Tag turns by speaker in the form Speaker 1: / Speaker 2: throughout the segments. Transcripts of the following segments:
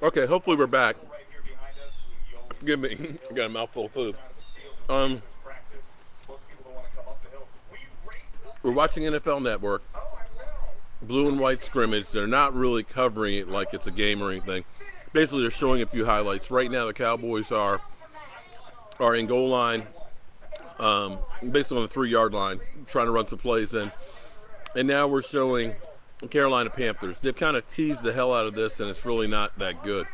Speaker 1: Okay, hopefully we're back. Give me, I got a mouthful of food. Um, we're watching NFL Network, blue and white scrimmage. They're not really covering it like it's a game or anything. Basically, they're showing a few highlights. Right now, the Cowboys are in goal line, basically on the 3-yard line, trying to run some plays in. And now we're showing Carolina Panthers. They've kind of teased the hell out of this, and it's really not that good.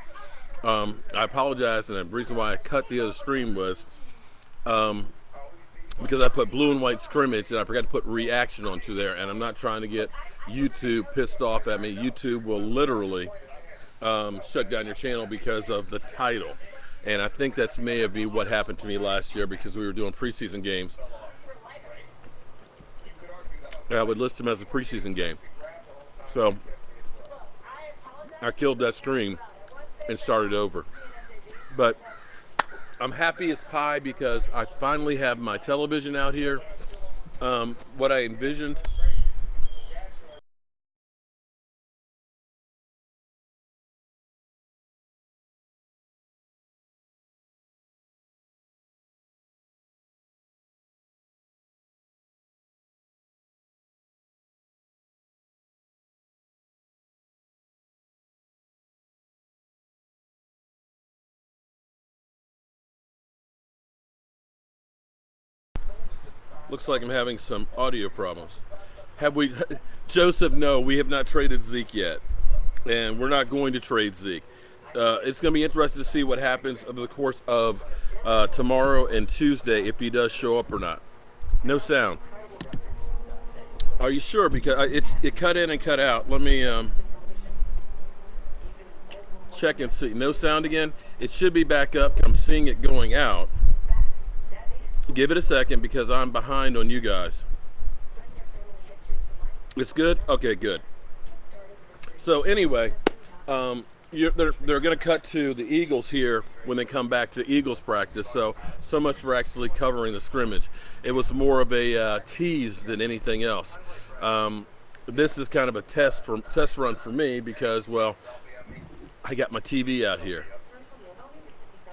Speaker 1: I apologize, and the reason why I cut the other stream was because I put blue and white scrimmage, and I forgot to put reaction onto there, and I'm not trying to get YouTube pissed off at me. YouTube will literally shut down your channel because of the title. And I think that's may have been what happened to me last year because we were doing preseason games. I would list them as a preseason game. So I killed that stream and started over. But I'm happy as pie because I finally have my television out here. What I envisioned. Looks like I'm having some audio problems. Have we, Joseph? No, we have not traded Zeke yet, and we're not going to trade Zeke. It's going to be interesting to see what happens over the course of tomorrow and Tuesday if he does show up or not. No sound. Are you sure? Because it cut in and cut out. Let me check and see. No sound again. It should be back up. I'm seeing it going out. Give it a second because I'm behind on you guys. It's good? Okay, good. So anyway, they're going to cut to the Eagles here when they come back to Eagles practice. So much for actually covering the scrimmage. It was more of a tease than anything else. This is kind of a test run for me because, well, I got my TV out here.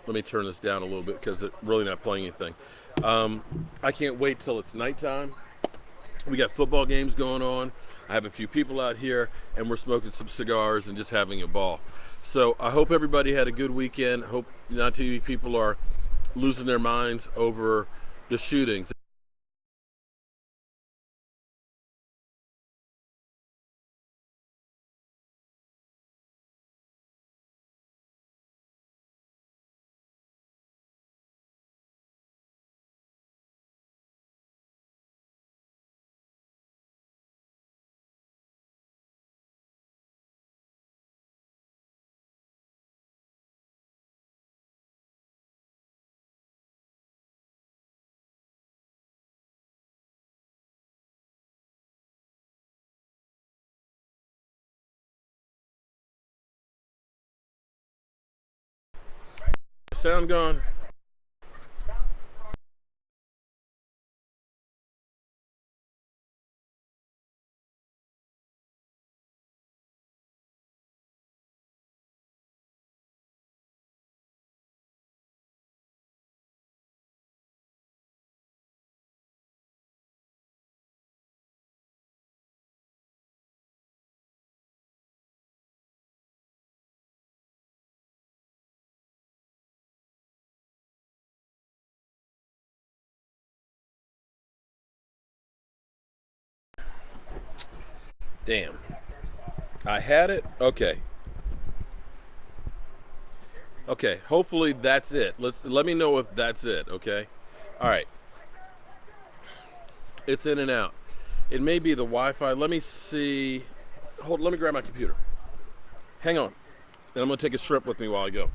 Speaker 1: Let me turn this down a little bit because it's really not playing anything. I can't wait till it's nighttime. We got football games going on. I have a few people out here, and we're smoking some cigars and just having a ball. So I hope everybody had a good weekend. Hope not too many people are losing their minds over the shootings. Sound gone? Damn. I had it? Okay. Okay, hopefully that's it. Let me know if that's it, okay? All right. It's in and out. It may be the Wi-Fi. Let me see. Let me grab my computer. Hang on. And I'm going to take a strip with me while I go.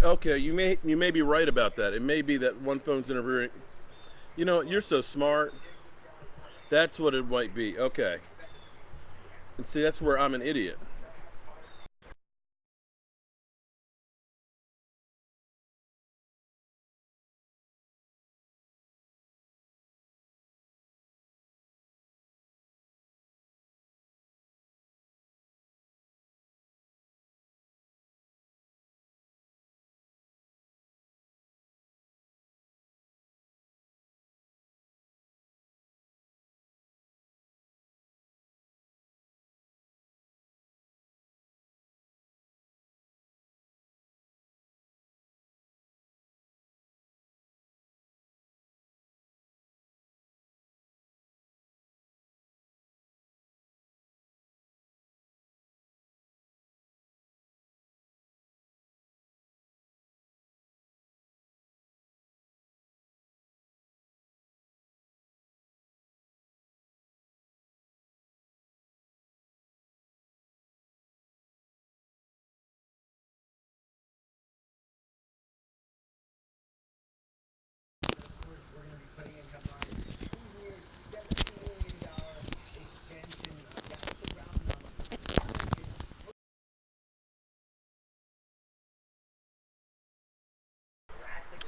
Speaker 1: Okay, you may be right about that. It may be that one phone's interfering. You know, you're so smart. That's what it might be. Okay. And see, that's where I'm an idiot.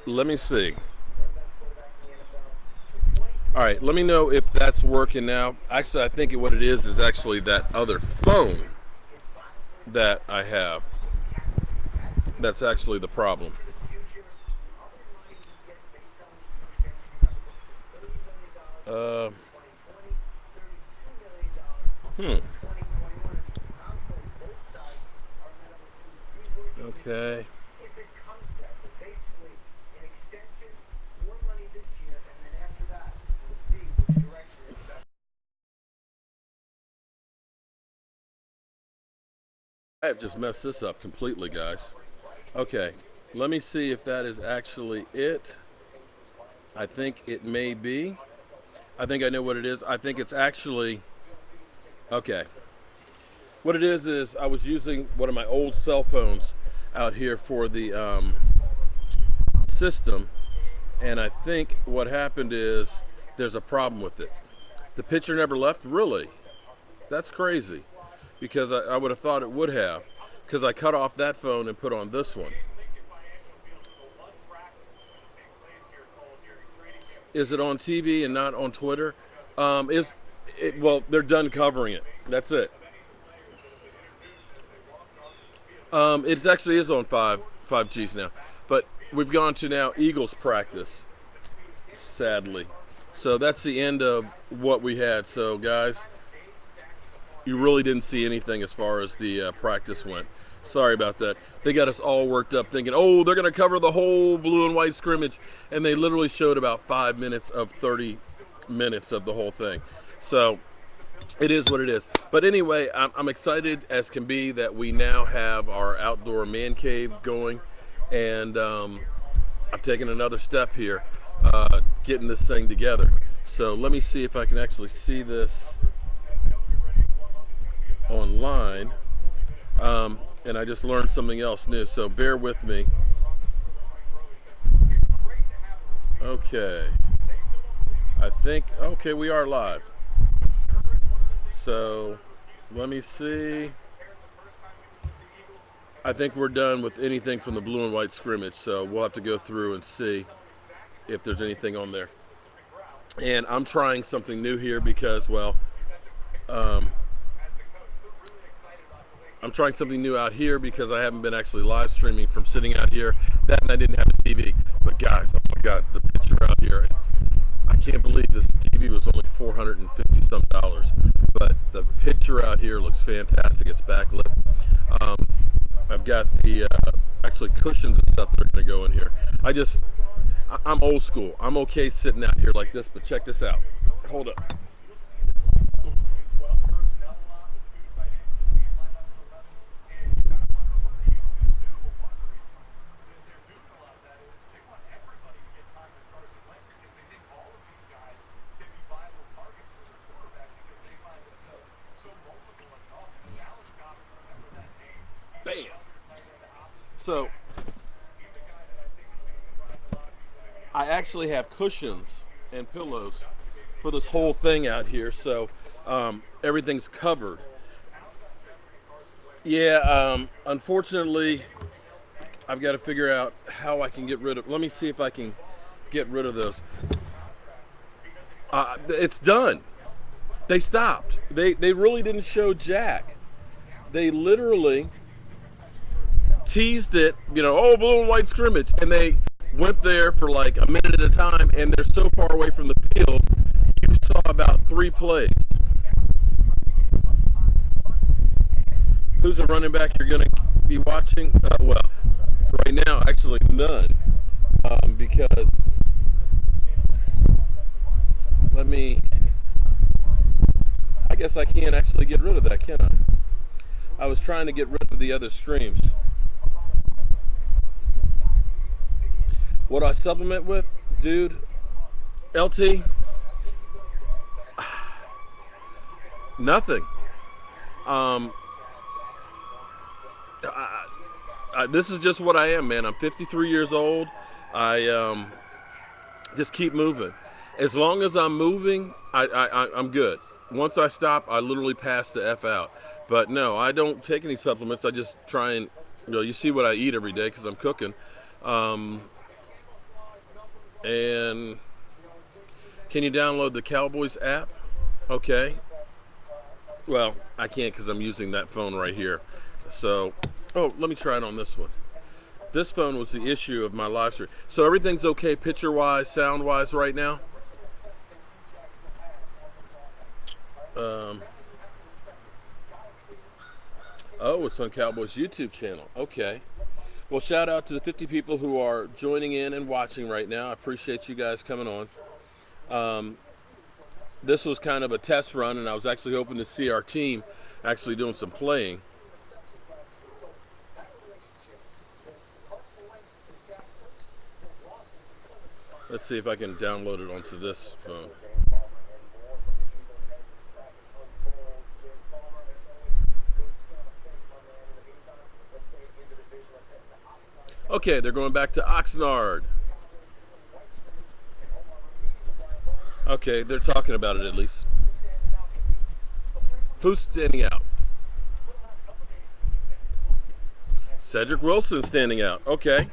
Speaker 1: Let me see. All right, let me know if that's working now. Actually, I think what it is actually that other phone that I have. That's actually the problem. Uh, hmm. Okay. I have just messed this up completely, guys. Okay, let me see if that is actually it. I think it may be. I think I know what it is. I think it's actually, okay. What it is I was using one of my old cell phones out here for the system, and I think what happened is there's a problem with it. The picture never left, really. That's crazy, because I would have thought it would have, because I cut off that phone and put on this one. Is it on TV and not on Twitter? Well, they're done covering it. That's it. It actually is on 5Gs now, but we've gone to now Eagles practice, sadly. So that's the end of what we had. So guys, you really didn't see anything as far as the practice went. Sorry about that. They got us all worked up thinking, oh, they're going to cover the whole blue and white scrimmage, and they literally showed about 5 minutes of 30 minutes of the whole thing. So it is what it is. But anyway, I'm excited as can be that we now have our outdoor man cave going, and I've taken another step here, getting this thing together. So let me see if I can actually see this online. And I just learned something else new, so bear with me. Okay. I think, okay, we are live. So let me see. I think we're done with anything from the blue and white scrimmage, so we'll have to go through and see if there's anything on there. And I'm trying something new here because, well, I'm trying something new out here because I haven't been actually live streaming from sitting out here. That and I didn't have a TV. But guys, oh my God, the picture out here. I can't believe this TV was only $450 some. But the picture out here looks fantastic. It's backlit. I've got the actually cushions and stuff that are going to go in here. I'm old school. I'm okay sitting out here like this, but check this out. Hold up. Bam. So I actually have cushions and pillows for this whole thing out here, so everything's covered. Yeah, unfortunately, I've got to figure out how I can get rid of. Let me see if I can get rid of those. It's done. They stopped. They really didn't show jack. They literally teased it, oh, blue and white scrimmage, and they went there for like a minute at a time, and they're so far away from the field, you saw about 3 plays. Who's the running back you're going to be watching? Well, right now, actually none, because I guess I can't actually get rid of that, can I? I was trying to get rid of the other streams. What do I supplement with? Dude, LT, nothing. This is just what I am, man. I'm 53 years old. I just keep moving. As long as I'm moving, I'm good. Once I stop, I literally pass the F out. But no, I don't take any supplements. I just try and, you see what I eat every day because I'm cooking. And can you download the Cowboys app? Okay. Well, I can't because I'm using that phone right here. So, let me try it on this one. This phone was the issue of my live stream. So everything's okay picture-wise, sound-wise right now? It's on Cowboys YouTube channel. Okay. Well, shout out to the 50 people who are joining in and watching right now. I appreciate you guys coming on. This was kind of a test run, and I was actually hoping to see our team actually doing some playing. Let's see if I can download it onto this phone. Okay, they're going back to Oxnard. Okay, they're talking about it at least. Who's standing out? Cedric Wilson standing out. Okay.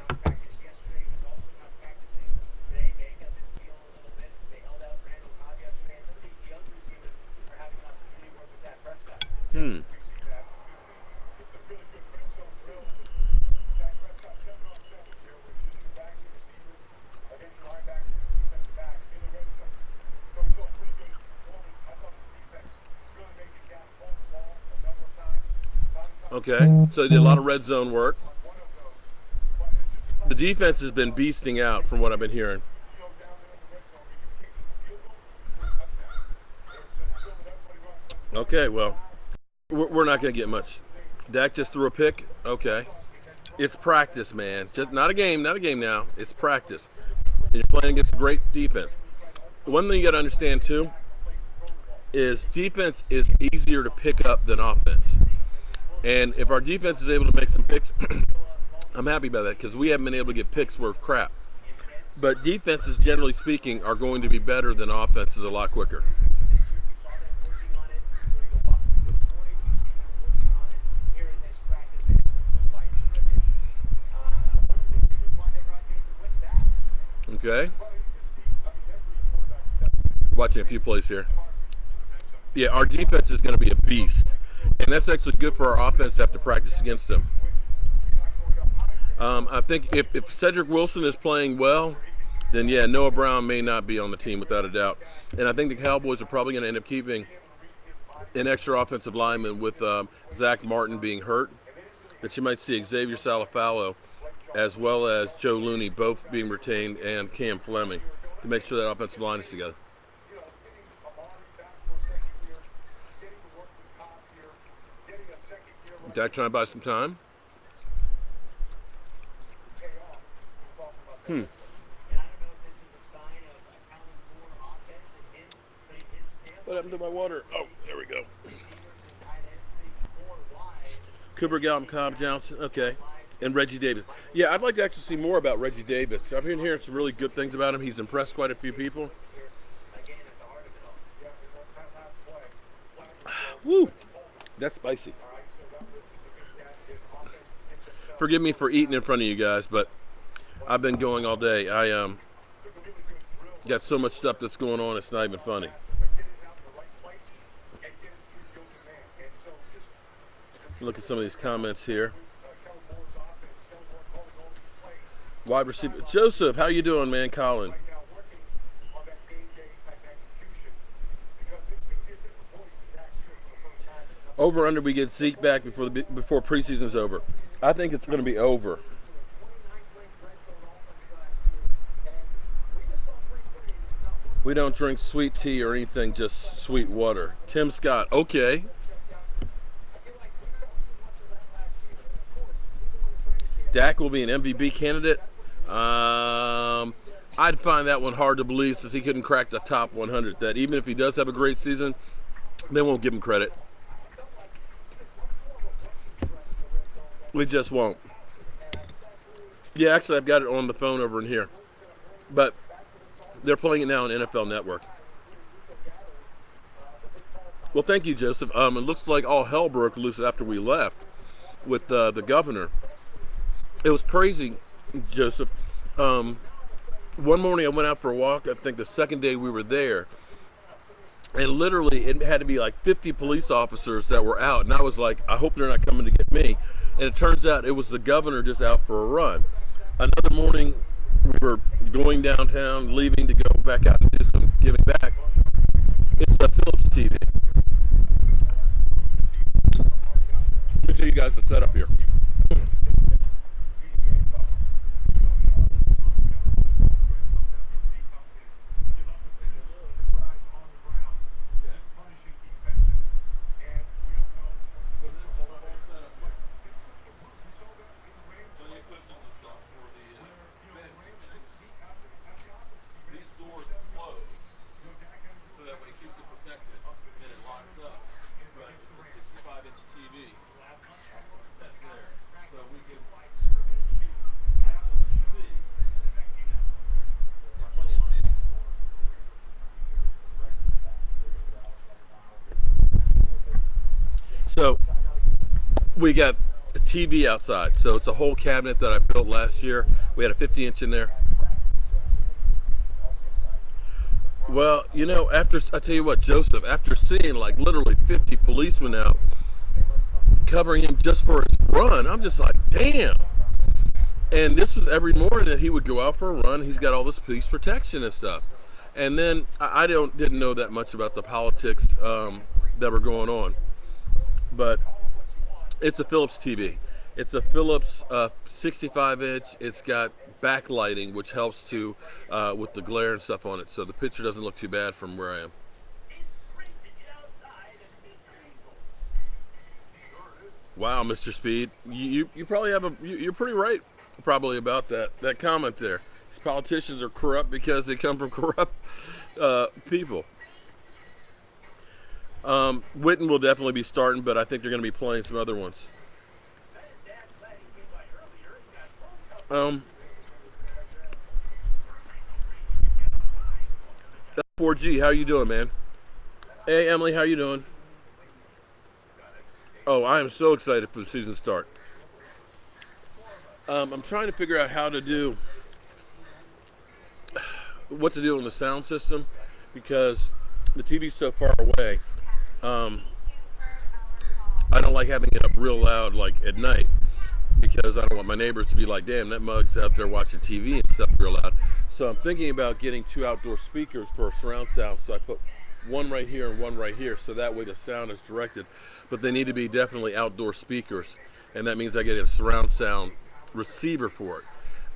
Speaker 1: Okay, so they did a lot of red zone work. The defense has been beasting out from what I've been hearing. Okay, well, we're not going to get much. Dak just threw a pick. Okay. It's practice, man. Just not a game now. It's practice. And you're playing against a great defense. One thing you got to understand, too, is defense is easier to pick up than offense. And if our defense is able to make some picks, I'm happy about that because we haven't been able to get picks worth crap. But defenses, generally speaking, are going to be better than offenses a lot quicker. Okay. Watching a few plays here. Yeah, our defense is going to be a beast. And that's actually good for our offense to have to practice against them. I think if Cedric Wilson is playing well, then yeah, Noah Brown may not be on the team without a doubt. And I think the Cowboys are probably going to end up keeping an extra offensive lineman with Zach Martin being hurt. That you might see Xavier Salafalo as well as Joe Looney both being retained and Cam Fleming to make sure that offensive line is together. Dak trying to buy some time. What happened to my water? Oh, there we go. Cooper Gallup, Cobb Johnson. Okay. And Reggie Davis. Yeah, I'd like to actually see more about Reggie Davis. I've been hearing some really good things about him. He's impressed quite a few people. Woo! That's spicy. Forgive me for eating in front of you guys, but I've been going all day. I got so much stuff that's going on, it's not even funny. Look at some of these comments here. Wide receiver Joseph, how you doing, man? Colin. Over under, we get Zeke back before preseason's over. I think it's going to be over. We don't drink sweet tea or anything, just sweet water. Tim Scott, okay. Dak will be an MVP candidate. I'd find that one hard to believe since he couldn't crack the top 100. That even if he does have a great season, they won't give him credit. We just won't. Yeah, actually, I've got it on the phone over in here. But they're playing it now on NFL Network. Well, thank you, Joseph. It looks like all hell broke loose after we left with the governor. It was crazy, Joseph. One morning I went out for a walk. I think the second day we were there. And literally it had to be like 50 police officers that were out. And I was like, I hope they're not coming to get me. And it turns out it was the governor just out for a run. Another morning we were going downtown, leaving to go back out and do some giving back. It's a Philips TV. Let me show you guys the setup here. So we got a TV outside. So it's a whole cabinet that I built last year. We had a 50-inch in there. Well, you know, I tell you what, Joseph, after seeing like literally 50 policemen out covering him just for his run, I'm just like, damn. And this was every morning that he would go out for a run. He's got all this police protection and stuff. And then I didn't know that much about the politics that were going on. But it's a Philips TV. It's a Philips 65-inch. It's got backlighting, which helps to with the glare and stuff on it. So the picture doesn't look too bad from where I am. Wow, Mr. Speed, you probably have you're pretty right probably about that comment there. These politicians are corrupt because they come from corrupt people. Witten will definitely be starting, but I think they're going to be playing some other ones. 4G, how you doing, man? Hey, Emily, how you doing? Oh, I am so excited for the season start. I'm trying to figure out what to do on the sound system because the TV's so far away. I don't like having it up real loud like at night because I don't want my neighbors to be like, damn, that mug's out there watching TV and stuff real loud. So I'm thinking about getting 2 outdoor speakers for surround sound. So I put one right here and one right here so that way the sound is directed. But they need to be definitely outdoor speakers, and that means I get a surround sound receiver for it.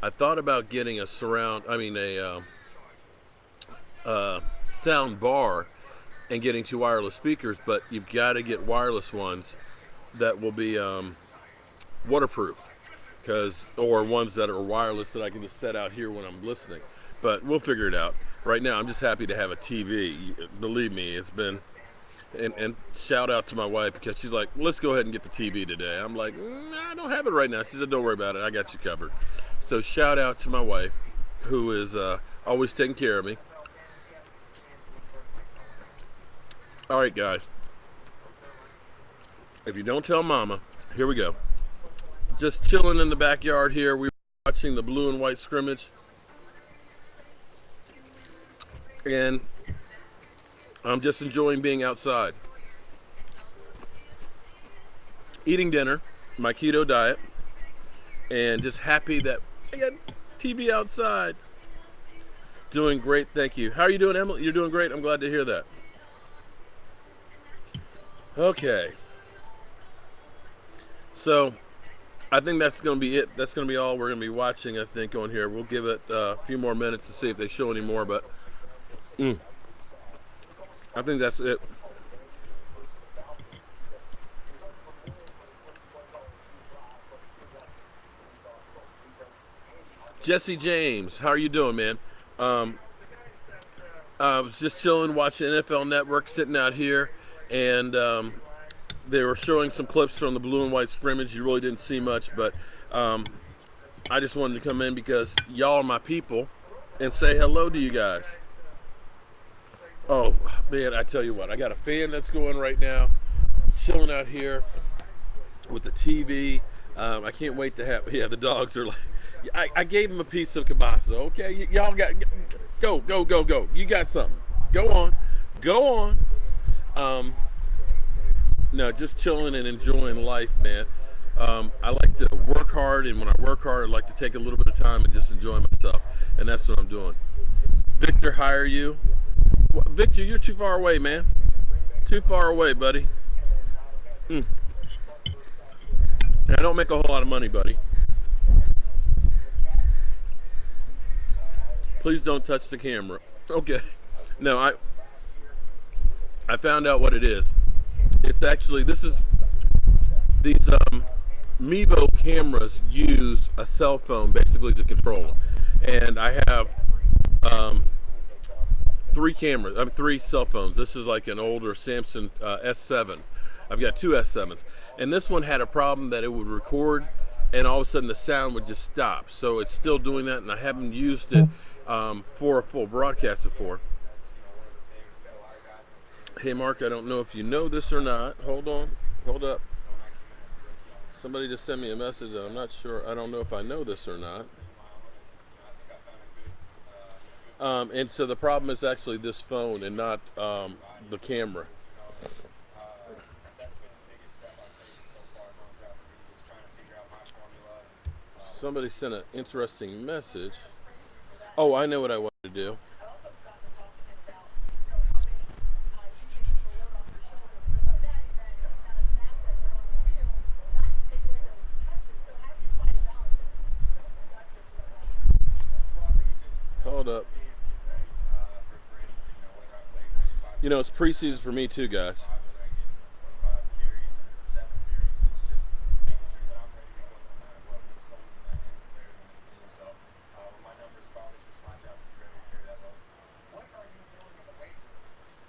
Speaker 1: I thought about getting a sound bar and getting 2 wireless speakers, but you've got to get wireless ones that will be waterproof, or ones that are wireless that I can just set out here when I'm listening. But we'll figure it out. Right now, I'm just happy to have a TV. Believe me, it's been And shout out to my wife because she's like, let's go ahead and get the TV today. I'm like, I don't have it right now. She said, don't worry about it. I got you covered. So shout out to my wife, who is always taking care of me. All right, guys. If you don't tell Mama, here we go. Just chilling in the backyard here. We were watching the blue and white scrimmage. And I'm just enjoying being outside. Eating dinner, my keto diet, and just happy that I got TV outside. Doing great, thank you. How are you doing, Emily? You're doing great. I'm glad to hear that. Okay. So, I think that's going to be it. That's going to be all we're going to be watching, I think, on here. We'll give it a few more minutes to see if they show any more, but I think that's it. Jesse James, how are you doing, man? I was just chilling, watching NFL Network, sitting out here, and they were showing some clips from the blue and white scrimmage. You really didn't see much, but I just wanted to come in because y'all are my people and say hello to you guys. Oh, man, I tell you what, I got a fan that's going right now, chilling out here with the TV. I can't wait to have, the dogs are like, I gave them a piece of kielbasa, okay? Y'all got, go. You got something. Go on. No, just chilling and enjoying life, man. I like to work hard, and when I work hard, I like to take a little bit of time and just enjoy myself, and that's what I'm doing. Victor, hire you? Well, Victor, you're too far away, man. Too far away, buddy. I don't make a whole lot of money, buddy. Please don't touch the camera. Okay. No, I found out what it is. It's actually, these Mevo cameras use a cell phone basically to control them. And I have three cell phones. This is like an older Samsung S7. I've got two S7s. And this one had a problem that it would record and all of a sudden the sound would just stop. So it's still doing that, and I haven't used it for a full broadcast before. Hey Mark, I don't know if you know this or not. Hold up. Somebody just sent me a message and I'm not sure. I don't know if I know this or not. And so the problem is actually this phone and not the camera. Somebody sent an interesting message. Oh, I know what I want to do. Hold up. You know, it's preseason for me too, guys.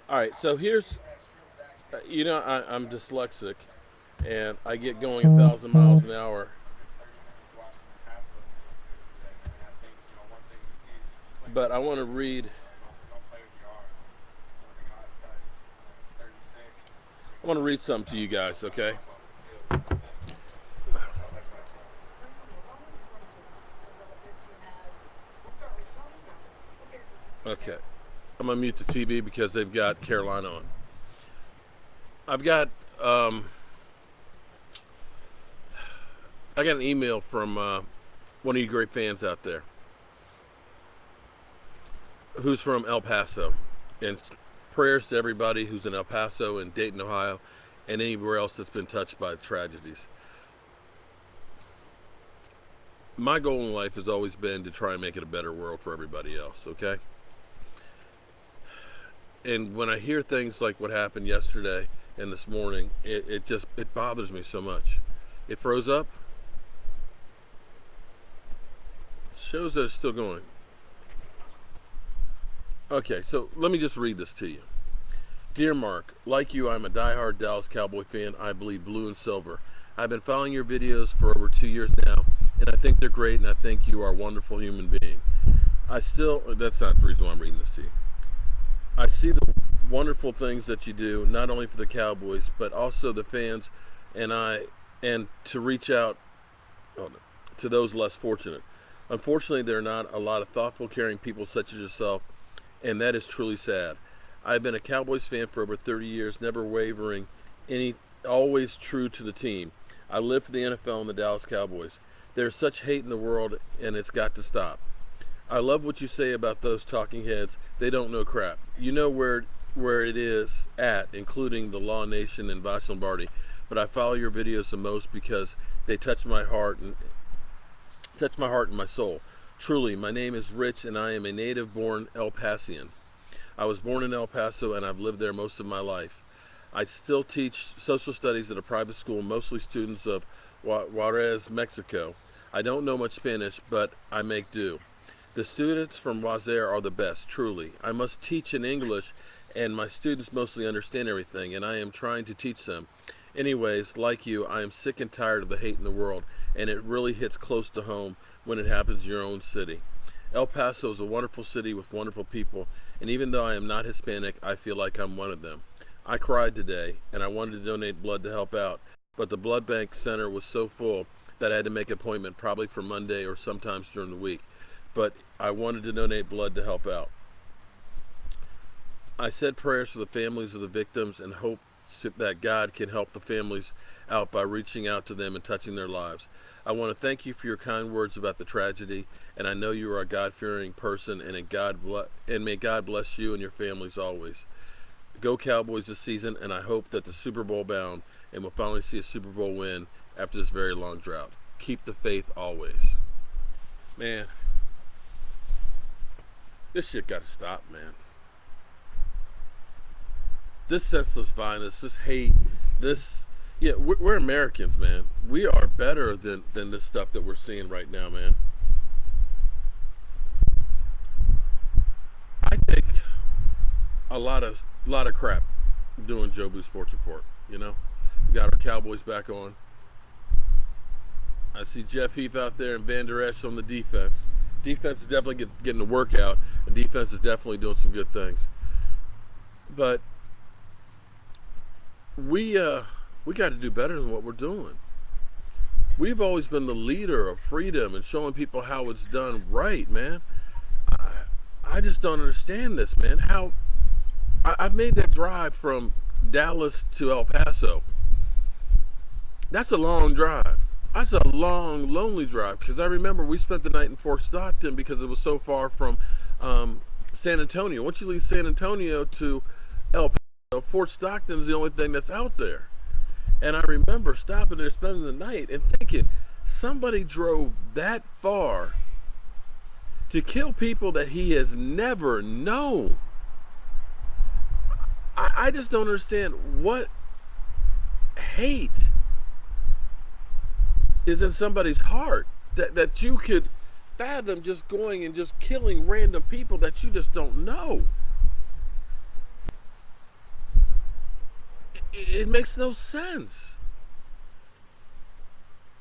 Speaker 1: All right, so here's, I'm dyslexic, and I get going 1,000 miles an hour. But I want to read. I want to read something to you guys, okay? Okay. I'm gonna mute the TV because they've got Carolina on. I've got I got an email from one of you great fans out there who's from El Paso, and prayers to everybody who's in El Paso and Dayton, Ohio, and anywhere else that's been touched by tragedies. My goal in life has always been to try and make it a better world for everybody else, okay? And when I hear things like what happened yesterday and this morning, it bothers me so much. It froze up. Shows that it's still going. Okay, so let me just read this to you. Dear Mark, like you, I'm a diehard Dallas Cowboy fan. I bleed blue and silver. I've been following your videos for over 2 years now, and I think they're great, and I think you are a wonderful human being. That's not the reason why I'm reading this to you. I see the wonderful things that you do, not only for the Cowboys, but also the fans, and to reach out to those less fortunate. Unfortunately, there are not a lot of thoughtful, caring people such as yourself, and that is truly sad. I've been a Cowboys fan for over 30 years, never wavering, always true to the team. I live for the NFL and the Dallas Cowboys. There's such hate in the world, and it's got to stop. I love what you say about those talking heads. They don't know crap. You know where it is at, including the Law Nation and Vash Lombardi. But I follow your videos the most because they touch my heart and my soul. Truly, my name is Rich, and I am a native-born El Pasian. I was born in El Paso, and I've lived there most of my life. I still teach social studies at a private school, mostly students of Juarez, Mexico. I don't know much Spanish, but I make do. The students from Juarez are the best, truly. I must teach in English, and my students mostly understand everything, and I am trying to teach them. Anyways, like you, I am sick and tired of the hate in the world, and it really hits close to home when it happens in your own city. El Paso is a wonderful city with wonderful people, and even though I am not Hispanic, I feel like I'm one of them. I cried today, and I wanted to donate blood to help out, but the blood bank center was so full that I had to make an appointment probably for Monday or sometimes during the week. But I wanted to donate blood to help out. I said prayers for the families of the victims and hope that God can help the families out by reaching out to them and touching their lives. I want to thank you for your kind words about the tragedy, and I know you are a God-fearing person, and may God bless you and your families always. Go Cowboys this season, and I hope that the Super Bowl bound, and we'll finally see a Super Bowl win after this very long drought. Keep the faith always. Man, this shit got to stop, man. This senseless violence, this hate, we're Americans, man. We are better than this stuff that we're seeing right now, man. I take a lot of crap doing Jobu Sports Report, you know. We got our Cowboys back on. I see Jeff Heath out there and Van Der Esch on the defense. Defense is definitely getting the workout, and defense is definitely doing some good things. But we got to do better than what we're doing. We've always been the leader of freedom and showing people how it's done right, man. I just don't understand this, man. I've made that drive from Dallas to El Paso. That's a long drive. That's a long, lonely drive, because I remember we spent the night in Fort Stockton because it was so far from San Antonio. Once you leave San Antonio to El Paso, Fort Stockton is the only thing that's out there. And I remember stopping there, spending the night, and thinking, somebody drove that far to kill people that he has never known. I just don't understand what hate is in somebody's heart that you could fathom just going and just killing random people that you just don't know. It makes no sense.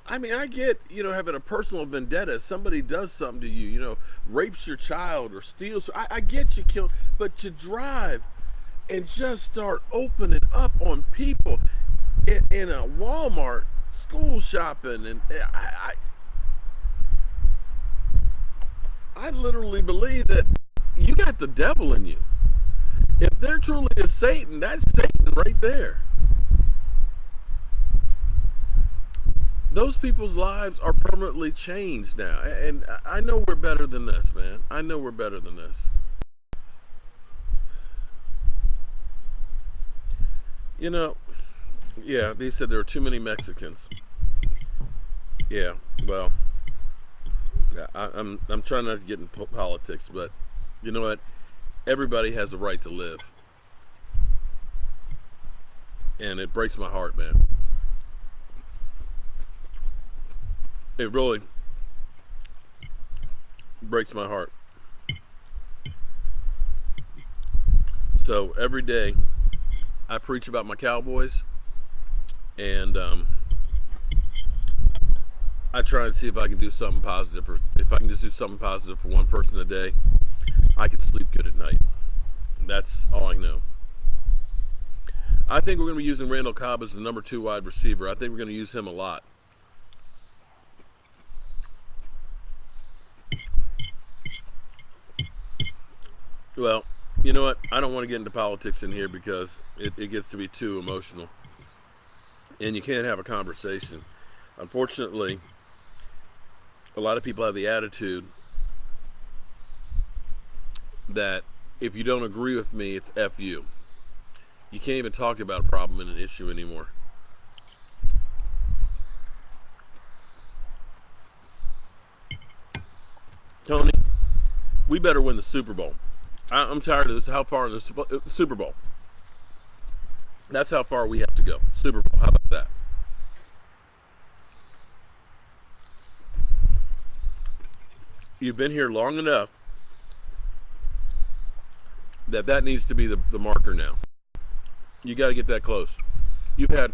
Speaker 1: I mean, I get, having a personal vendetta. If somebody does something to you, rapes your child or steals. I get you kill, but to drive and just start opening up on people in a Walmart, school shopping, and I literally believe that you got the devil in you. If there truly is Satan, that's Satan right there. Those people's lives are permanently changed now. And I know we're better than this, man. I know we're better than this. Yeah, they said there were too many Mexicans. Yeah, well, I'm trying not to get into politics, but you know what? Everybody has a right to live. And it breaks my heart, man. It really breaks my heart. So every day I preach about my Cowboys, and I try and see if I can do something positive, or if I can just do something positive for one person a day, I can sleep good at night. That's all I know. I think we're going to be using Randall Cobb as the number 2 wide receiver. I think we're going to use him a lot. Well, you know what? I don't want to get into politics in here because it gets to be too emotional. And you can't have a conversation. Unfortunately, a lot of people have the attitude that if you don't agree with me, it's F you. You can't even talk about a problem and an issue anymore. Tony, we better win the Super Bowl. I'm tired of this. How far in the Super Bowl? That's how far we have to go. Super Bowl. How about that? You've been here long enough that needs to be the marker now. You got to get that close. You've had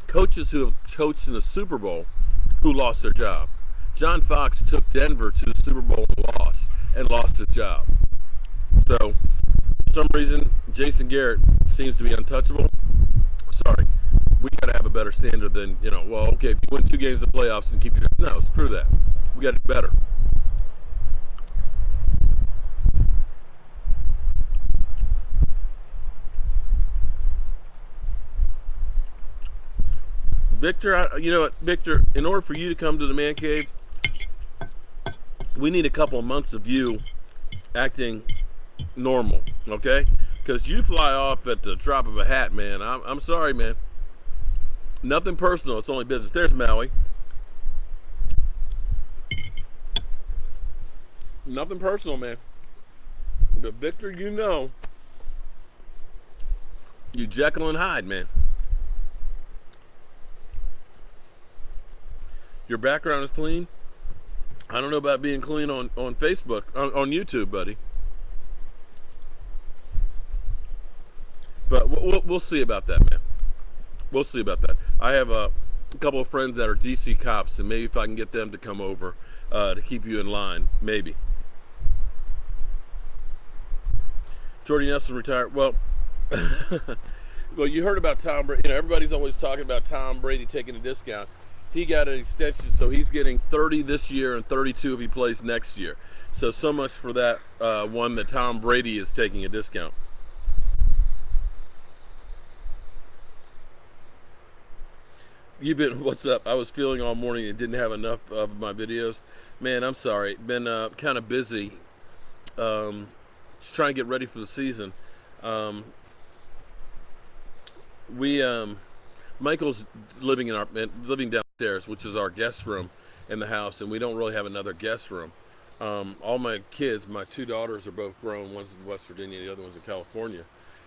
Speaker 1: coaches who have coached in the Super Bowl who lost their job. John Fox took Denver to the Super Bowl and lost his job. So, for some reason, Jason Garrett seems to be untouchable. Sorry. We got to have a better standard than, well, okay, if you win 2 games in the playoffs and keep your job. No, screw that. We got to do better. Victor, you know what, Victor, in order for you to come to the man cave, we need a couple of months of you acting normal, okay? Because you fly off at the drop of a hat, man. I'm sorry, man. Nothing personal. It's only business. There's Maui. Nothing personal, man. But Victor, you Jekyll and Hyde, man. Your background is clean. I don't know about being clean on Facebook, on YouTube, buddy. But we'll see about that, man. We'll see about that. I have a couple of friends that are DC cops, and maybe if I can get them to come over to keep you in line, maybe. Jordy Nelson retired. Well, well, you heard about Tom Brady. Everybody's always talking about Tom Brady taking a discount. He got an extension, so he's getting 30 this year and 32 if he plays next year. So much for that one that Tom Brady is taking a discount. What's up? I was feeling all morning and didn't have enough of my videos. Man, I'm sorry. Been kind of busy. Just trying to get ready for the season. Michael's living downstairs, which is our guest room in the house, and we don't really have another guest room. All my kids, my 2 daughters are both grown. One's in West Virginia, the other one's in California.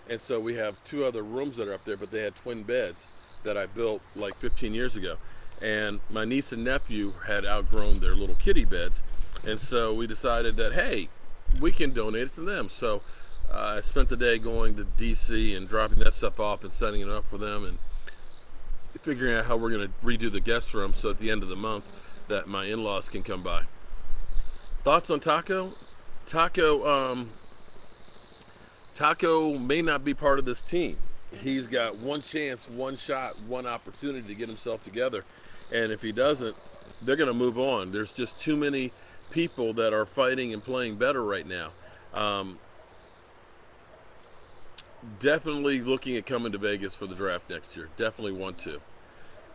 Speaker 1: And so we have 2 other rooms that are up there, but they had twin beds that I built like 15 years ago. And my niece and nephew had outgrown their little kiddie beds. And so we decided that, hey, we can donate it to them. So I spent the day going to DC and dropping that stuff off and setting it up for them and figuring out how we're going to redo the guest room so at the end of the month that my in-laws can come by. Thoughts on Taco? Taco may not be part of this team. He's got one chance, one shot, one opportunity to get himself together. And if he doesn't, they're going to move on. There's just too many people that are fighting and playing better right now. Definitely looking at coming to Vegas for the draft next year. Definitely want to.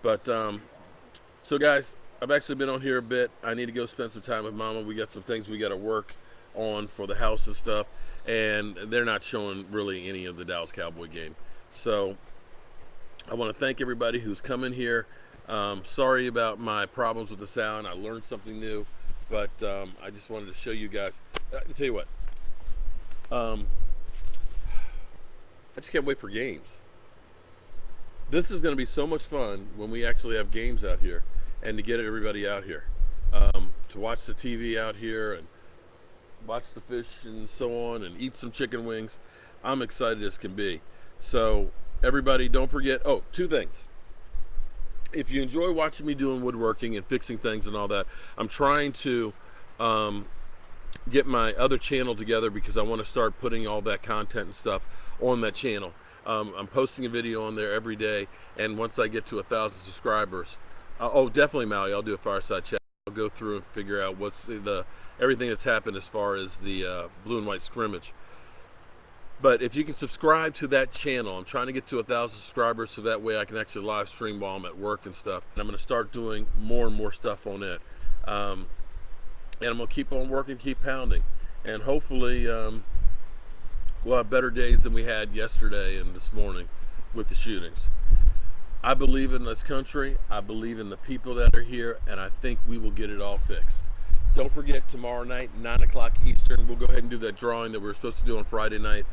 Speaker 1: But, so guys, I've actually been on here a bit. I need to go spend some time with Mama. We got some things we got to work on for the house and stuff. And they're not showing really any of the Dallas Cowboy game. So I want to thank everybody who's coming here. Sorry about my problems with the sound. I learned something new. But I just wanted to show you guys. I'll tell you what. I just can't wait for games. This is going to be so much fun when we actually have games out here and to get everybody out here. To watch the TV out here and watch the fish and so on and eat some chicken wings. I'm excited as can be. So everybody, don't forget, oh, two things. If you enjoy watching me doing woodworking and fixing things and all that, I'm trying to get my other channel together because I want to start putting all that content and stuff on that channel. I'm posting a video on there every day, and once I get to 1,000 subscribers, oh, definitely, Maui, I'll do a fireside chat. I'll go through and figure out what's the everything that's happened as far as the blue and white scrimmage. But if you can subscribe to that channel, I'm trying to get to 1,000 subscribers so that way I can actually live stream while I'm at work and stuff. And I'm going to start doing more and more stuff on it. And I'm going to keep on working, keep pounding. And hopefully we'll have better days than we had yesterday and this morning with the shootings. I believe in this country. I believe in the people that are here. And I think we will get it all fixed. Don't forget, tomorrow night, 9 o'clock Eastern, we'll go ahead and do that drawing that we were supposed to do on Friday night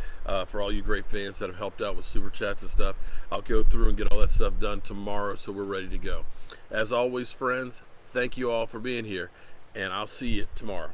Speaker 1: for all you great fans that have helped out with super chats and stuff. I'll go through and get all that stuff done tomorrow so we're ready to go. As always, friends, thank you all for being here, and I'll see you tomorrow.